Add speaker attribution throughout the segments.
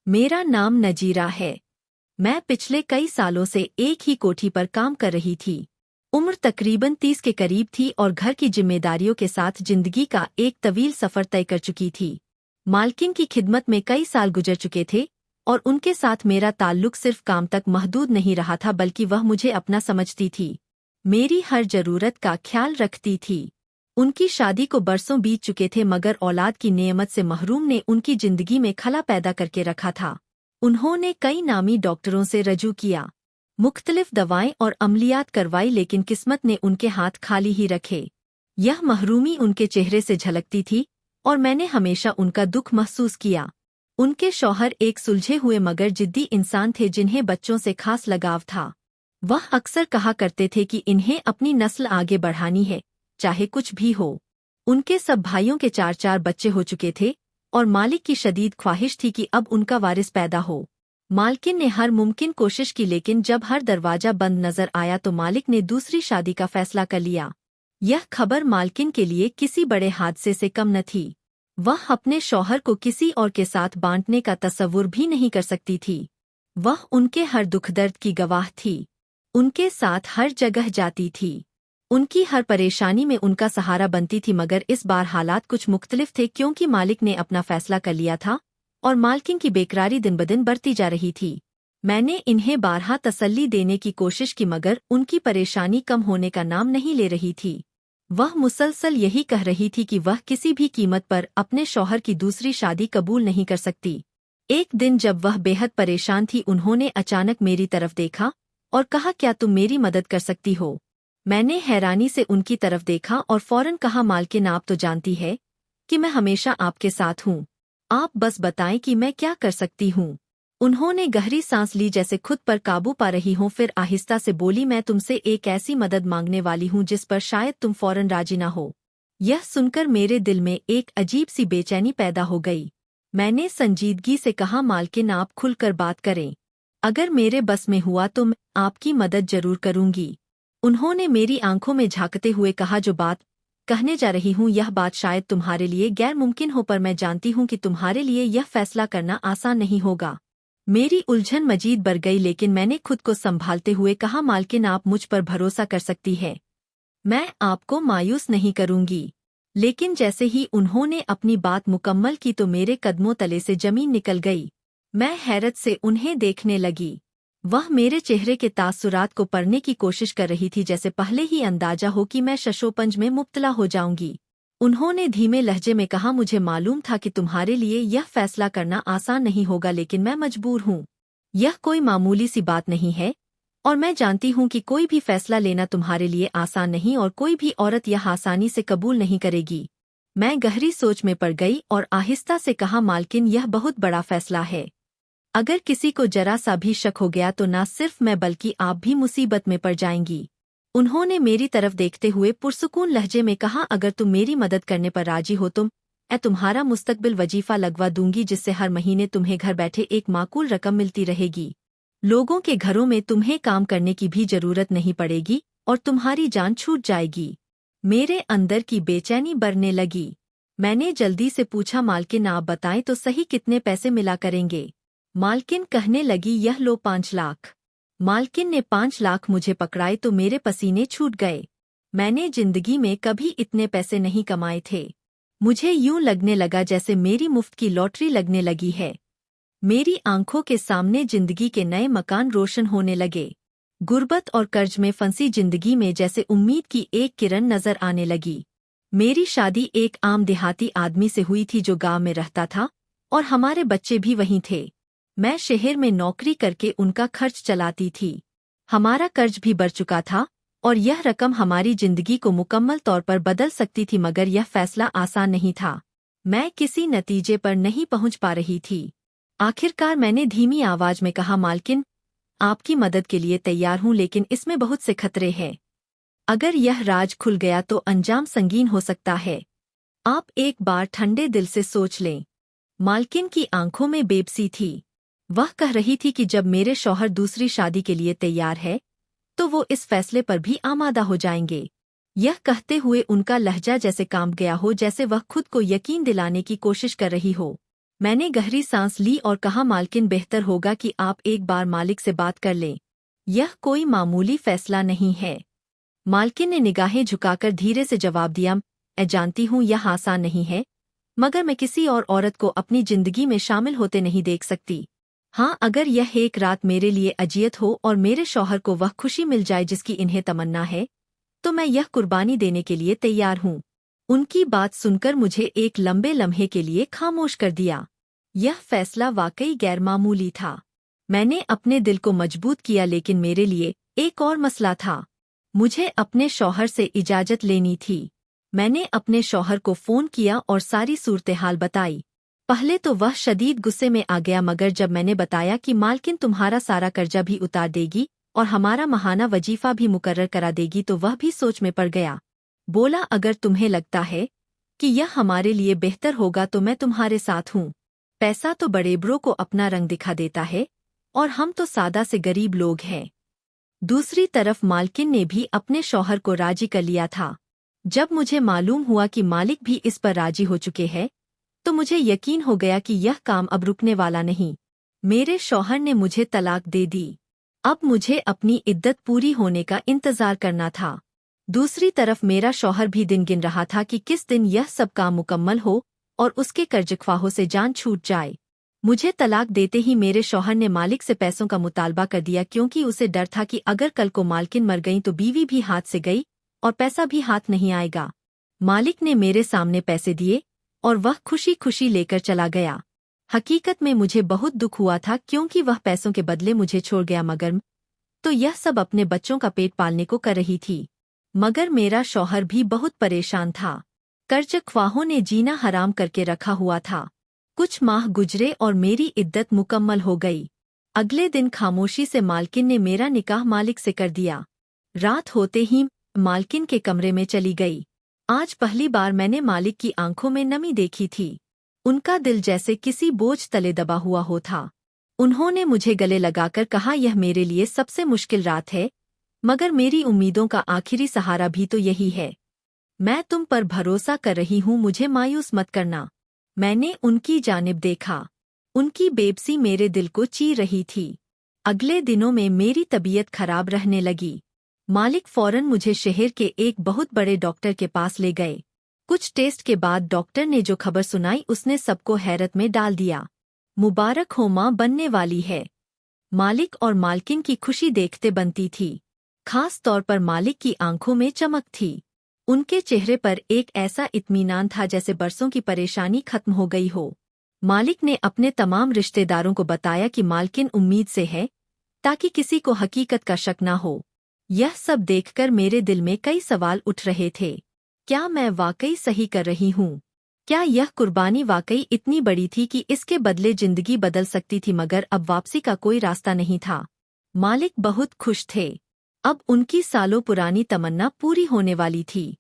Speaker 1: मेरा नाम नजीरा है। मैं पिछले कई सालों से एक ही कोठी पर काम कर रही थी। उम्र तकरीबन 30 के करीब थी और घर की जिम्मेदारियों के साथ जिंदगी का एक तवील सफर तय कर चुकी थी। मालकिन की खिदमत में कई साल गुजर चुके थे और उनके साथ मेरा ताल्लुक सिर्फ काम तक महदूद नहीं रहा था, बल्कि वह मुझे अपना समझती थी, मेरी हर जरूरत का ख्याल रखती थी। उनकी शादी को बरसों बीत चुके थे, मगर औलाद की नेमत से महरूम ने उनकी जिंदगी में खला पैदा करके रखा था। उन्होंने कई नामी डॉक्टरों से रजू किया, मुख्तलिफ दवाएं और अमलियात करवाई, लेकिन किस्मत ने उनके हाथ खाली ही रखे। यह महरूमी उनके चेहरे से झलकती थी और मैंने हमेशा उनका दुख महसूस किया। उनके शौहर एक सुलझे हुए मगर जिद्दी इंसान थे जिन्हें बच्चों से खास लगाव था। वह अक्सर कहा करते थे कि इन्हें अपनी नस्ल आगे बढ़ानी है, चाहे कुछ भी हो। उनके सब भाइयों के 4-4 बच्चे हो चुके थे और मालिक की शदीद ख्वाहिश थी कि अब उनका वारिस पैदा हो। मालकिन ने हर मुमकिन कोशिश की, लेकिन जब हर दरवाजा बंद नजर आया तो मालिक ने दूसरी शादी का फैसला कर लिया। यह खबर मालकिन के लिए किसी बड़े हादसे से कम न थी। वह अपने शौहर को किसी और के साथ बांटने का तसव्वुर भी नहीं कर सकती थी। वह उनके हर दुख दर्द की गवाह थी, उनके साथ हर जगह जाती थी, उनकी हर परेशानी में उनका सहारा बनती थी। मगर इस बार हालात कुछ मुख्तलिफ थे, क्योंकि मालिक ने अपना फैसला कर लिया था और मालकिन की बेकरारी दिन ब दिन बढ़ती जा रही थी। मैंने इन्हें बारहा तसल्ली देने की कोशिश की, मगर उनकी परेशानी कम होने का नाम नहीं ले रही थी। वह मुसलसल यही कह रही थी कि वह किसी भी कीमत पर अपने शौहर की दूसरी शादी कबूल नहीं कर सकती। एक दिन जब वह बेहद परेशान थी, उन्होंने अचानक मेरी तरफ देखा और कहा, क्या तुम मेरी मदद कर सकती हो? मैंने हैरानी से उनकी तरफ देखा और फौरन कहा, मालकिन आप तो जानती है कि मैं हमेशा आपके साथ हूँ। आप बस बताएं कि मैं क्या कर सकती हूँ। उन्होंने गहरी सांस ली, जैसे खुद पर काबू पा रही हों, फिर आहिस्ता से बोली, मैं तुमसे एक ऐसी मदद मांगने वाली हूँ जिस पर शायद तुम फौरन राजी ना हो। यह सुनकर मेरे दिल में एक अजीब सी बेचैनी पैदा हो गई। मैंने संजीदगी से कहा, मालकिन आप खुलकर बात करें। अगर मेरे बस में हुआ तो मैं आपकी मदद जरूर करूंगी। उन्होंने मेरी आंखों में झांकते हुए कहा, जो बात कहने जा रही हूँ यह बात शायद तुम्हारे लिए गैर मुमकिन हो, पर मैं जानती हूँ कि तुम्हारे लिए यह फैसला करना आसान नहीं होगा। मेरी उलझन मजीद बढ़ गई, लेकिन मैंने खुद को संभालते हुए कहा, मालकिन आप मुझ पर भरोसा कर सकती है, मैं आपको मायूस नहीं करूंगी। लेकिन जैसे ही उन्होंने अपनी बात मुकम्मल की तो मेरे कदमों तले से जमीन निकल गई। मैं हैरत से उन्हें देखने लगी। वह मेरे चेहरे के तासुरात को पढ़ने की कोशिश कर रही थी, जैसे पहले ही अंदाजा हो कि मैं शशोपंज में मुब्तला हो जाऊंगी। उन्होंने धीमे लहजे में कहा, मुझे मालूम था कि तुम्हारे लिए यह फैसला करना आसान नहीं होगा, लेकिन मैं मजबूर हूँ। यह कोई मामूली सी बात नहीं है और मैं जानती हूँ कि कोई भी फैसला लेना तुम्हारे लिए आसान नहीं और कोई भी औरत यह आसानी से कबूल नहीं करेगी। मैं गहरी सोच में पड़ गई और आहिस्ता से कहा, मालकिन यह बहुत बड़ा फैसला है। अगर किसी को जरा सा भी शक हो गया तो ना सिर्फ मैं बल्कि आप भी मुसीबत में पड़ जाएंगी। उन्होंने मेरी तरफ देखते हुए पुरसुकून लहजे में कहा, अगर तुम मेरी मदद करने पर राजी हो तो मैं तुम्हारा मुस्तकबिल वजीफा लगवा दूंगी, जिससे हर महीने तुम्हें घर बैठे एक माकूल रकम मिलती रहेगी। लोगों के घरों में तुम्हें काम करने की भी जरूरत नहीं पड़ेगी और तुम्हारी जान छूट जाएगी। मेरे अंदर की बेचैनी बढ़ने लगी। मैंने जल्दी से पूछा, मालकिन आप बताएं तो सही कितने पैसे मिला करेंगे? मालकिन कहने लगी, यह लो 5 लाख। मालकिन ने 5 लाख मुझे पकड़ाए तो मेरे पसीने छूट गए। मैंने जिंदगी में कभी इतने पैसे नहीं कमाए थे। मुझे यूं लगने लगा जैसे मेरी मुफ्त की लॉटरी लगने लगी है। मेरी आंखों के सामने जिंदगी के नए मकान रोशन होने लगे। गुर्बत और कर्ज में फंसी जिंदगी में जैसे उम्मीद की एक किरण नजर आने लगी। मेरी शादी एक आम देहाती आदमी से हुई थी जो गांव में रहता था और हमारे बच्चे भी वहीं थे। मैं शहर में नौकरी करके उनका खर्च चलाती थी। हमारा कर्ज भी बढ़ चुका था और यह रकम हमारी जिंदगी को मुकम्मल तौर पर बदल सकती थी, मगर यह फैसला आसान नहीं था। मैं किसी नतीजे पर नहीं पहुंच पा रही थी। आखिरकार मैंने धीमी आवाज में कहा, मालकिन आपकी मदद के लिए तैयार हूं, लेकिन इसमें बहुत से खतरे हैं। अगर यह राज खुल गया तो अंजाम संगीन हो सकता है। आप एक बार ठंडे दिल से सोच लें। मालकिन की आंखों में बेबसी थी। वह कह रही थी कि जब मेरे शौहर दूसरी शादी के लिए तैयार है तो वो इस फैसले पर भी आमादा हो जाएंगे। यह कहते हुए उनका लहजा जैसे कांप गया हो, जैसे वह खुद को यकीन दिलाने की कोशिश कर रही हो। मैंने गहरी सांस ली और कहा, मालकिन, बेहतर होगा कि आप एक बार मालिक से बात कर लें। यह कोई मामूली फैसला नहीं है। मालकिन ने निगाहें झुकाकर धीरे से जवाब दिया, मैं जानती हूँ यह आसान नहीं है, मगर मैं किसी और औरत को अपनी जिंदगी में शामिल होते नहीं देख सकती। हाँ, अगर यह एक रात मेरे लिए अजियत हो और मेरे शौहर को वह खुशी मिल जाए जिसकी इन्हें तमन्ना है, तो मैं यह कुर्बानी देने के लिए तैयार हूँ। उनकी बात सुनकर मुझे एक लंबे लम्हे के लिए खामोश कर दिया। यह फैसला वाकई गैरमामूली था। मैंने अपने दिल को मजबूत किया, लेकिन मेरे लिए एक और मसला था। मुझे अपने शौहर से इजाजत लेनी थी। मैंने अपने शौहर को फ़ोन किया और सारी सूरत-ए-हाल बताई। पहले तो वह शदीद गुस्से में आ गया, मगर जब मैंने बताया कि मालकिन तुम्हारा सारा कर्जा भी उतार देगी और हमारा माहाना वजीफा भी मुकर्रर करा देगी, तो वह भी सोच में पड़ गया। बोला, अगर तुम्हें लगता है कि यह हमारे लिए बेहतर होगा तो मैं तुम्हारे साथ हूँ। पैसा तो बड़ेबरों को अपना रंग दिखा देता है, और हम तो सादा से गरीब लोग हैं। दूसरी तरफ मालकिन ने भी अपने शौहर को राजी कर लिया था। जब मुझे मालूम हुआ कि मालिक भी इस पर राजी हो चुके हैं, तो मुझे यकीन हो गया कि यह काम अब रुकने वाला नहीं। मेरे शौहर ने मुझे तलाक दे दी। अब मुझे अपनी इद्दत पूरी होने का इंतजार करना था। दूसरी तरफ मेरा शौहर भी दिन गिन रहा था कि किस दिन यह सब काम मुकम्मल हो और उसके कर्जख्वाहों से जान छूट जाए। मुझे तलाक देते ही मेरे शौहर ने मालिक से पैसों का मुतालबा कर दिया, क्योंकि उसे डर था कि अगर कल को मालकिन मर गई तो बीवी भी हाथ से गई और पैसा भी हाथ नहीं आएगा। मालिक ने मेरे सामने पैसे दिए और वह खुशी खुशी लेकर चला गया। हकीकत में मुझे बहुत दुख हुआ था, क्योंकि वह पैसों के बदले मुझे छोड़ गया, मगर तो यह सब अपने बच्चों का पेट पालने को कर रही थी। मगर मेरा शौहर भी बहुत परेशान था। कर्जख्वाहों ने जीना हराम करके रखा हुआ था। कुछ माह गुजरे और मेरी इद्दत मुकम्मल हो गई। अगले दिन खामोशी से मालकिन ने मेरा निकाह मालिक से कर दिया। रात होते ही मालकिन के कमरे में चली गई। आज पहली बार मैंने मालिक की आंखों में नमी देखी थी। उनका दिल जैसे किसी बोझ तले दबा हुआ हो था। उन्होंने मुझे गले लगाकर कहा, यह मेरे लिए सबसे मुश्किल रात है, मगर मेरी उम्मीदों का आखिरी सहारा भी तो यही है। मैं तुम पर भरोसा कर रही हूँ, मुझे मायूस मत करना। मैंने उनकी जानिब देखा। उनकी बेबसी मेरे दिल को चीर रही थी। अगले दिनों में मेरी तबीयत खराब रहने लगी। मालिक फौरन मुझे शहर के एक बहुत बड़े डॉक्टर के पास ले गए। कुछ टेस्ट के बाद डॉक्टर ने जो खबर सुनाई उसने सबको हैरत में डाल दिया। मुबारक हो, माँ बनने वाली है। मालिक और मालकिन की खुशी देखते बनती थी। खास तौर पर मालिक की आंखों में चमक थी। उनके चेहरे पर एक ऐसा इत्मीनान था जैसे बरसों की परेशानी खत्म हो गई हो। मालिक ने अपने तमाम रिश्तेदारों को बताया कि मालकिन उम्मीद से है, ताकि किसी को हकीकत का शक न हो। यह सब देखकर मेरे दिल में कई सवाल उठ रहे थे। क्या मैं वाकई सही कर रही हूँ? क्या यह कुर्बानी वाकई इतनी बड़ी थी कि इसके बदले जिंदगी बदल सकती थी? मगर अब वापसी का कोई रास्ता नहीं था। मालिक बहुत खुश थे। अब उनकी सालों पुरानी तमन्ना पूरी होने वाली थी।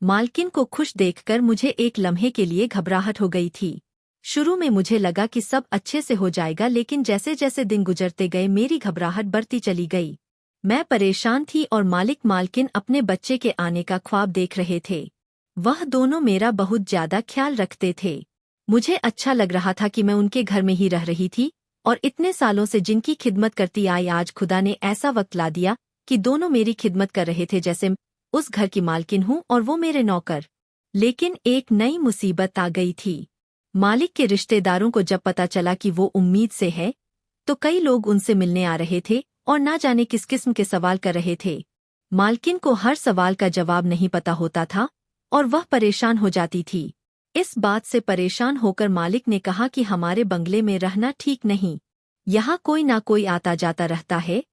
Speaker 1: मालकिन को खुश देखकर मुझे एक लम्हे के लिए घबराहट हो गई थी। शुरू में मुझे लगा कि सब अच्छे से हो जाएगा, लेकिन जैसे जैसे दिन गुजरते गए मेरी घबराहट बढ़ती चली गई। मैं परेशान थी और मालिक मालकिन अपने बच्चे के आने का ख्वाब देख रहे थे। वह दोनों मेरा बहुत ज्यादा ख्याल रखते थे। मुझे अच्छा लग रहा था कि मैं उनके घर में ही रह रही थी, और इतने सालों से जिनकी खिदमत करती आई, आज खुदा ने ऐसा वक्त ला दिया कि दोनों मेरी खिदमत कर रहे थे जैसे उस घर की मालकिन हूँ और वो मेरे नौकर। लेकिन एक नई मुसीबत आ गई थी। मालिक के रिश्तेदारों को जब पता चला कि वो उम्मीद से है, तो कई लोग उनसे मिलने आ रहे थे और ना जाने किस किस्म के सवाल कर रहे थे। मालकिन को हर सवाल का जवाब नहीं पता होता था और वह परेशान हो जाती थी। इस बात से परेशान होकर मालिक ने कहा कि हमारे बंगले में रहना ठीक नहीं। यहाँ कोई ना कोई आता जाता रहता है,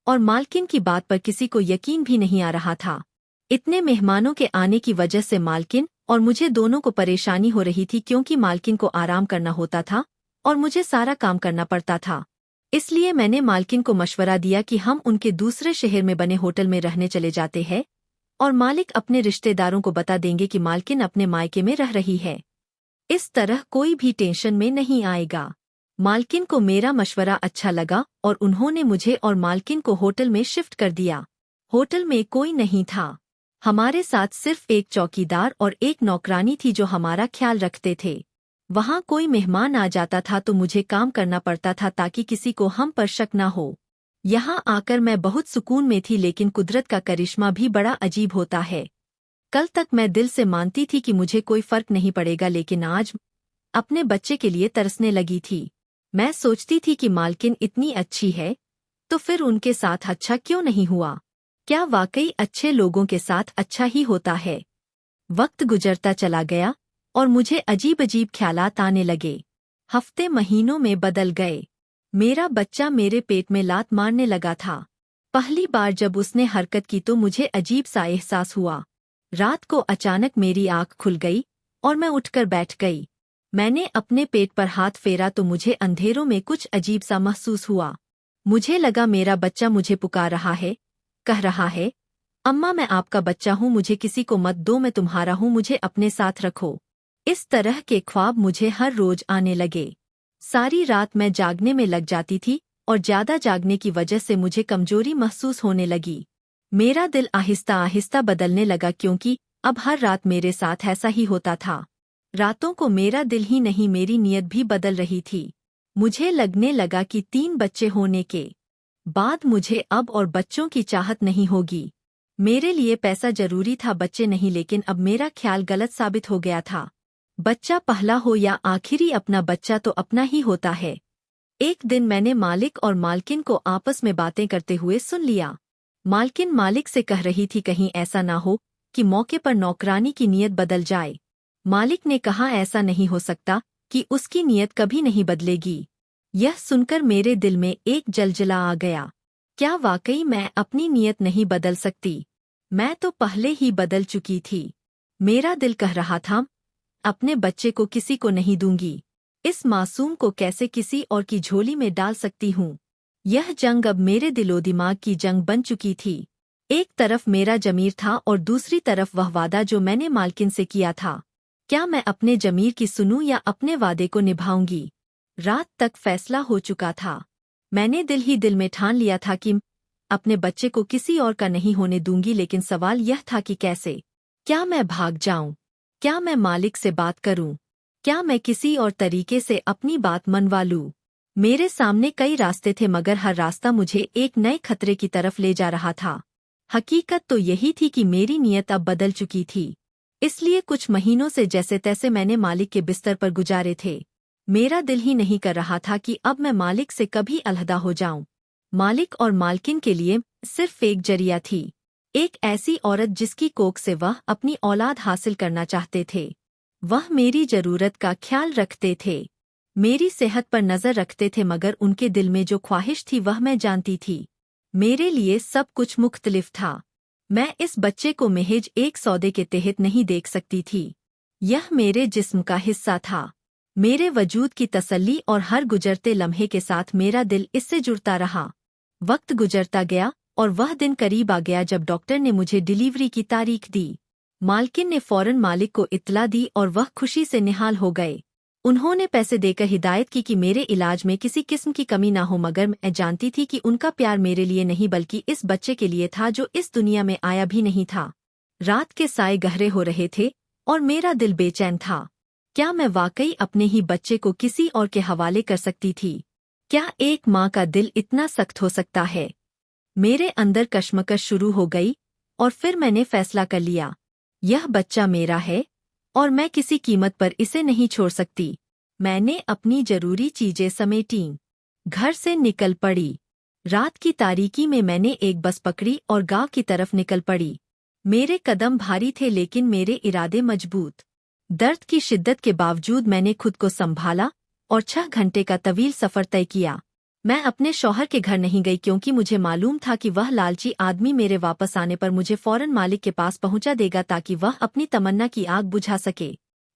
Speaker 1: और मालकिन की बात पर किसी को यकीन भी नहीं आ रहा था। इतने मेहमानों के आने की वजह से मालकिन और मुझे दोनों को परेशानी हो रही थी, क्योंकि मालकिन को आराम करना होता था और मुझे सारा काम करना पड़ता था। इसलिए मैंने मालकिन को मशवरा दिया कि हम उनके दूसरे शहर में बने होटल में रहने चले जाते हैं, और मालिक अपने रिश्तेदारों को बता देंगे कि मालकिन अपने मायके में रह रही है। इस तरह कोई भी टेंशन में नहीं आएगा। मालकिन को मेरा मशवरा अच्छा लगा और उन्होंने मुझे और मालकिन को होटल में शिफ्ट कर दिया। होटल में कोई नहीं था। हमारे साथ सिर्फ एक चौकीदार और एक नौकरानी थी जो हमारा ख्याल रखते थे। वहाँ कोई मेहमान आ जाता था तो मुझे काम करना पड़ता था ताकि किसी को हम पर शक न हो। यहाँ आकर मैं बहुत सुकून में थी, लेकिन कुदरत का करिश्मा भी बड़ा अजीब होता है। कल तक मैं दिल से मानती थी कि मुझे कोई फर्क नहीं पड़ेगा, लेकिन आज अपने बच्चे के लिए तरसने लगी थी। मैं सोचती थी कि मालकिन इतनी अच्छी है तो फिर उनके साथ अच्छा क्यों नहीं हुआ? क्या वाकई अच्छे लोगों के साथ अच्छा ही होता है? वक्त गुजरता चला गया और मुझे अजीब अजीब ख्यालात आने लगे। हफ्ते महीनों में बदल गए। मेरा बच्चा मेरे पेट में लात मारने लगा था। पहली बार जब उसने हरकत की तो मुझे अजीब सा एहसास हुआ। रात को अचानक मेरी आँख खुल गई और मैं उठकर बैठ गई। मैंने अपने पेट पर हाथ फेरा तो मुझे अंधेरों में कुछ अजीब सा महसूस हुआ। मुझे लगा मेरा बच्चा मुझे पुकार रहा है, कह रहा है, अम्मा मैं आपका बच्चा हूँ, मुझे किसी को मत दो, मैं तुम्हारा हूँ, मुझे अपने साथ रखो। इस तरह के ख्वाब मुझे हर रोज आने लगे। सारी रात मैं जागने में लग जाती थी और ज्यादा जागने की वजह से मुझे कमजोरी महसूस होने लगी। मेरा दिल आहिस्ता आहिस्ता बदलने लगा, क्योंकि अब हर रात मेरे साथ ऐसा ही होता था। रातों को मेरा दिल ही नहीं, मेरी नीयत भी बदल रही थी। मुझे लगने लगा कि 3 बच्चे होने के बाद मुझे अब और बच्चों की चाहत नहीं होगी। मेरे लिए पैसा जरूरी था, बच्चे नहीं, लेकिन अब मेरा ख्याल गलत साबित हो गया था। बच्चा पहला हो या आखिरी, अपना बच्चा तो अपना ही होता है। एक दिन मैंने मालिक और मालकिन को आपस में बातें करते हुए सुन लिया। मालकिन मालिक से कह रही थी, कहीं ऐसा ना हो कि मौके पर नौकरानी की नीयत बदल जाए। मालिक ने कहा, ऐसा नहीं हो सकता कि उसकी नीयत कभी नहीं बदलेगी। यह सुनकर मेरे दिल में एक जलजला आ गया। क्या वाकई मैं अपनी नीयत नहीं बदल सकती? मैं तो पहले ही बदल चुकी थी। मेरा दिल कह रहा था, अपने बच्चे को किसी को नहीं दूंगी। इस मासूम को कैसे किसी और की झोली में डाल सकती हूँ? यह जंग अब मेरे दिलो दिमाग की जंग बन चुकी थी। एक तरफ मेरा जमीर था और दूसरी तरफ वह वादा जो मैंने मालकिन से किया था। क्या मैं अपने जमीर की सुनूं या अपने वादे को निभाऊंगी? रात तक फैसला हो चुका था। मैंने दिल ही दिल में ठान लिया था कि अपने बच्चे को किसी और का नहीं होने दूंगी, लेकिन सवाल यह था कि कैसे? क्या मैं भाग जाऊं? क्या मैं मालिक से बात करूं? क्या मैं किसी और तरीके से अपनी बात मनवा लूं? मेरे सामने कई रास्ते थे, मगर हर रास्ता मुझे एक नए खतरे की तरफ ले जा रहा था। हकीकत तो यही थी कि मेरी नीयत अब बदल चुकी थी। इसलिए कुछ महीनों से जैसे तैसे मैंने मालिक के बिस्तर पर गुजारे थे। मेरा दिल ही नहीं कर रहा था कि अब मैं मालिक से कभी अलहदा हो जाऊं। मालिक और मालकिन के लिए सिर्फ एक जरिया थी, एक ऐसी औरत जिसकी कोख से वह अपनी औलाद हासिल करना चाहते थे। वह मेरी जरूरत का ख्याल रखते थे, मेरी सेहत पर नजर रखते थे, मगर उनके दिल में जो ख्वाहिश थी वह मैं जानती थी। मेरे लिए सब कुछ मुख्तलिफ था। मैं इस बच्चे को महज एक सौदे के तहत नहीं देख सकती थी। यह मेरे जिस्म का हिस्सा था, मेरे वजूद की तसल्ली, और हर गुजरते लम्हे के साथ मेरा दिल इससे जुड़ता रहा। वक्त गुजरता गया और वह दिन करीब आ गया जब डॉक्टर ने मुझे डिलीवरी की तारीख दी। मालकिन ने फौरन मालिक को इत्तला दी और वह खुशी से निहाल हो गए। उन्होंने पैसे देकर हिदायत की कि मेरे इलाज में किसी किस्म की कमी ना हो, मगर मैं जानती थी कि उनका प्यार मेरे लिए नहीं बल्कि इस बच्चे के लिए था जो इस दुनिया में आया भी नहीं था। रात के साए गहरे हो रहे थे और मेरा दिल बेचैन था। क्या मैं वाकई अपने ही बच्चे को किसी और के हवाले कर सकती थी? क्या एक माँ का दिल इतना सख्त हो सकता है? मेरे अंदर कश्मकश शुरू हो गई और फिर मैंने फैसला कर लिया, यह बच्चा मेरा है और मैं किसी कीमत पर इसे नहीं छोड़ सकती। मैंने अपनी जरूरी चीजें समेटीं, घर से निकल पड़ी। रात की तारीकी में मैंने एक बस पकड़ी और गांव की तरफ निकल पड़ी। मेरे कदम भारी थे लेकिन मेरे इरादे मजबूत। दर्द की शिद्दत के बावजूद मैंने खुद को संभाला और 6 घंटे का तवील सफर तय किया। मैं अपने शौहर के घर नहीं गई क्योंकि मुझे मालूम था कि वह लालची आदमी मेरे वापस आने पर मुझे फौरन मालिक के पास पहुंचा देगा ताकि वह अपनी तमन्ना की आग बुझा सके।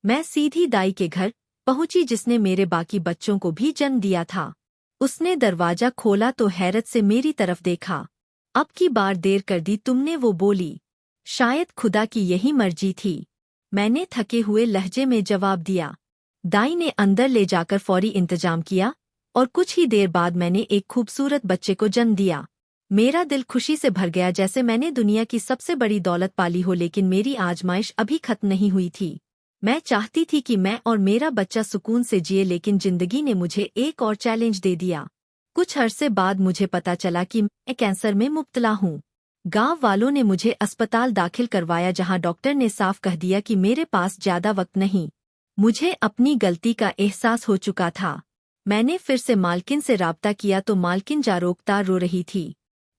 Speaker 1: मैं सीधी दाई के घर पहुंची जिसने मेरे बाकी बच्चों को भी जन्म दिया था। उसने दरवाजा खोला तो हैरत से मेरी तरफ देखा। अब की बार देर कर दी तुमने, वो बोली। शायद खुदा की यही मर्जी थी, मैंने थके हुए लहजे में जवाब दिया। दाई ने अंदर ले जाकर फौरी इंतजाम किया और कुछ ही देर बाद मैंने एक खूबसूरत बच्चे को जन्म दिया। मेरा दिल खुशी से भर गया जैसे मैंने दुनिया की सबसे बड़ी दौलत पाली हो, लेकिन मेरी आजमाइश अभी खत्म नहीं हुई थी। मैं चाहती थी कि मैं और मेरा बच्चा सुकून से जिए, लेकिन जिंदगी ने मुझे एक और चैलेंज दे दिया। कुछ अरसे बाद मुझे पता चला कि मैं कैंसर में मुब्तला हूँ। गांव वालों ने मुझे अस्पताल दाखिल करवाया, जहां डॉक्टर ने साफ कह दिया कि मेरे पास ज्यादा वक्त नहीं। मुझे अपनी गलती का एहसास हो चुका था। मैंने फिर से मालकिन से राब्ता किया तो मालकिन जारोकतार रो रही थी।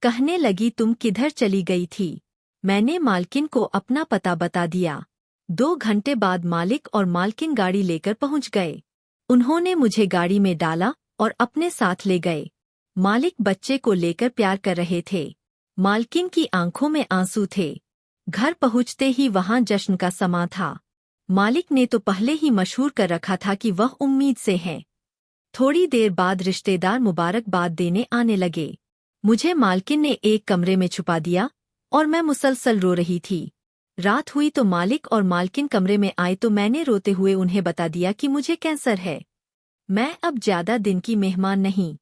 Speaker 1: कहने लगी, तुम किधर चली गई थी? मैंने मालकिन को अपना पता बता दिया। 2 घंटे बाद मालिक और मालकिन गाड़ी लेकर पहुंच गए। उन्होंने मुझे गाड़ी में डाला और अपने साथ ले गए। मालिक बच्चे को लेकर प्यार कर रहे थे। मालकिन की आंखों में आंसू थे। घर पहुंचते ही वहां जश्न का समा था। मालिक ने तो पहले ही मशहूर कर रखा था कि वह उम्मीद से है। थोड़ी देर बाद रिश्तेदार मुबारकबाद देने आने लगे। मुझे मालकिन ने एक कमरे में छुपा दिया और मैं मुसलसल रो रही थी। रात हुई तो मालिक और मालकिन कमरे में आए तो मैंने रोते हुए उन्हें बता दिया कि मुझे कैंसर है। मैं अब ज्यादा दिन की मेहमान नहीं।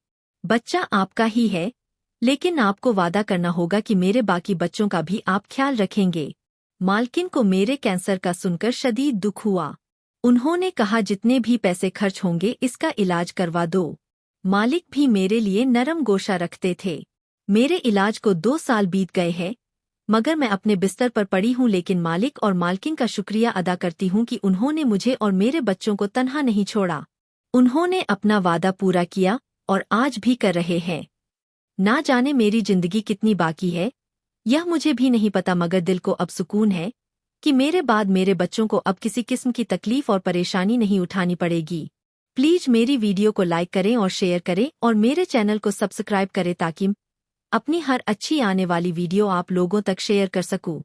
Speaker 1: बच्चा आपका ही है, लेकिन आपको वादा करना होगा कि मेरे बाकी बच्चों का भी आप ख्याल रखेंगे। मालकिन को मेरे कैंसर का सुनकर शदीद दुख हुआ। उन्होंने कहा, जितने भी पैसे खर्च होंगे इसका इलाज करवा दो। मालिक भी मेरे लिए नरम गोशा रखते थे। मेरे इलाज को 2 साल बीत गए हैं, मगर मैं अपने बिस्तर पर पड़ी हूँ, लेकिन मालिक और मालकिन का शुक्रिया अदा करती हूँ कि उन्होंने मुझे और मेरे बच्चों को तन्हा नहीं छोड़ा। उन्होंने अपना वादा पूरा किया और आज भी कर रहे हैं। ना जाने मेरी जिंदगी कितनी बाकी है, यह मुझे भी नहीं पता, मगर दिल को अब सुकून है कि मेरे बाद मेरे बच्चों को अब किसी किस्म की तकलीफ और परेशानी नहीं उठानी पड़ेगी। प्लीज मेरी वीडियो को लाइक करें और शेयर करें और मेरे चैनल को सब्सक्राइब करें ताकि अपनी हर अच्छी आने वाली वीडियो आप लोगों तक शेयर कर सकूं।